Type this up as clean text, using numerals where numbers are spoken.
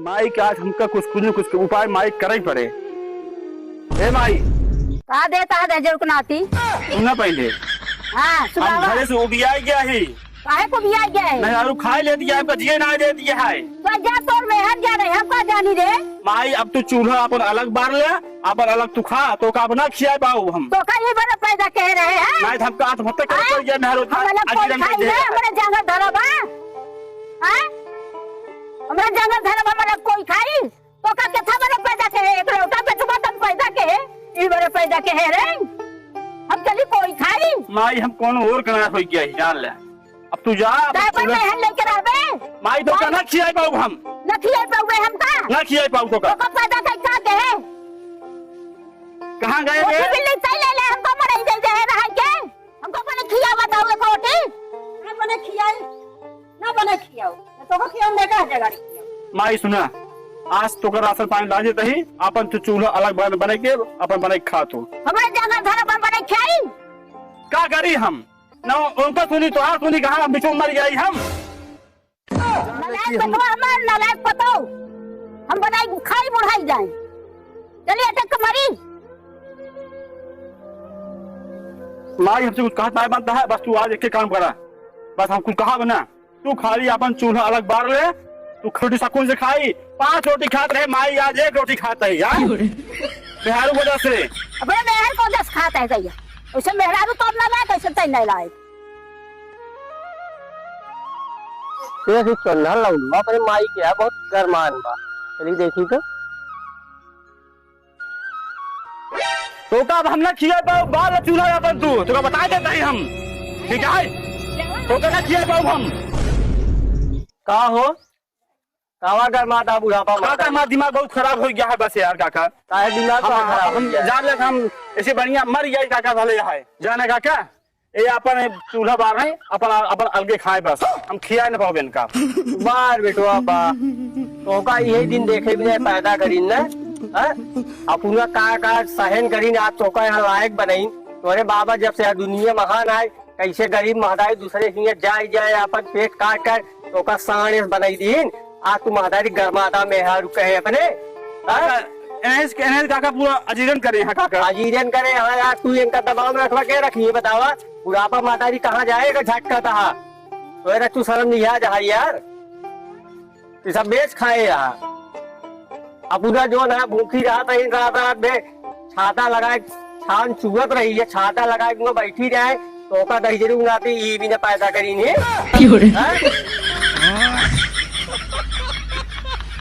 माई के आज हमका कुछ न कुछ उपाय माई करे ही पड़े। ए माई कहा दे जरूर नाती सुनना पहले हाँ हम सुनावा घरे से उबिया गया है काहे को भी आ गया है नहीं आलू खाए ले दिया है बजिए ना दे दिया है। तो जा तोर में हट जा रहे हम का जानी रे माई अब तू चूल्हा अपन अलग बार ले अपन अलग तू खा तो का बना खिया पाऊ हम तो का ये बड़ा पैदा कह रहे हैं नहीं हमका आत्महत्या करे पड़ गया मेहरो था हम अलग कोई खाई है हमरा जंगल धरबा हैं हमरा जंगल धरबा हमरा कोई खाई तो का के था बड़ा पैदा कहे एक लोटा पे तुम तक पैदा कहे ई बड़ा पैदा कहे रे हम चली कोई खाई माई हम कौन और कना हो गया है जान ले अब तू जा अपन में लेकर आवे माई तो का ना खिया पाऊ हम न खिया पावे हम का ना खिया पाऊ तो का पैदा कई का कहे कहां गए रोटी रे बिल्ली सही ले ले हमको मरे दे दे रहा के हमको बने खिया बताओ एक रोटी ना बने खियाई ना बने खियाओ तो को खियाओ ने का जगह खियाओ माई सुना आज तो कर राशन पानी लाजे दही अपन तो चूल्हा अलग बने के अपन बने खा तो हमारे जगह घर पर बने खाई का करी हम ना उनका सुनी तो हां सुनी कहां हम बिचो मर गई हम नलायक पतो हमार नलायक पतो हम बनाई खाई बुढ़ाई जाए चलिए अटक मरी माई हमसे कुछ कहा बनता है बस तू आज एक काम करा बस हम कुछ कहा बना तू खाली अपन चूल्हा अलग बार ले तू रोटी सकून से खाई 5 रोटी खाते रहे माई आज 1 रोटी खाता है यार बिहारू वजह से अपने मेहर को 10 खाता है भैया उसे मेहरारू तो ना लाए कैसे तय नहीं लाए ये भी चलना लौंडा अपने माई के है बहुत गरमान बा चली देखी तो का अब हम ना खिया पाऊ बाल चूल्हा अपन तू तो का बता देता ही हम ठीक है तो का ना खिया पाऊ हम का हो कावा गरमाता बुढ़ापा काका हमारा दिमाग बहुत खराब हो गया है बस यार काका काहे दिमाग का खराब हम जान ले हम ऐसे बढ़िया मर गए काका भले है जाने काका ये अपन चूल्हा बार है अपन अपन अलगे खाए बस हम खिया न पाओ इनका बार बेटवा बा तो का यही दिन देखे भी पैदा करीन ना अपना का सहन करीन आज तो का यहाँ लायक बनाई तोरे बाबा जब से दुनिया महान आए कैसे गरीब महदाई दूसरे हिंगे जाए अपन पेट काट कर तो का साण बनाई दीन आज तू महदारी गरमाता में है रुके अपने काका पूरा अजीरन करे हैं काका अजीरन करे हाँ यार तू इनका दबाव में रखवा के रखिए बतावा बुढ़ापा महदारी कहाँ जाएगा झटका था तो तू शर्म नहीं आ जा यार ये सब बेच खाए यार अब पूरा जो ना भूखी रात रात में छाता लगाए छान चुगत रही है छाता लगाए बैठी जाए तो का दही जरूर आती ये भी ना पैदा करी नहीं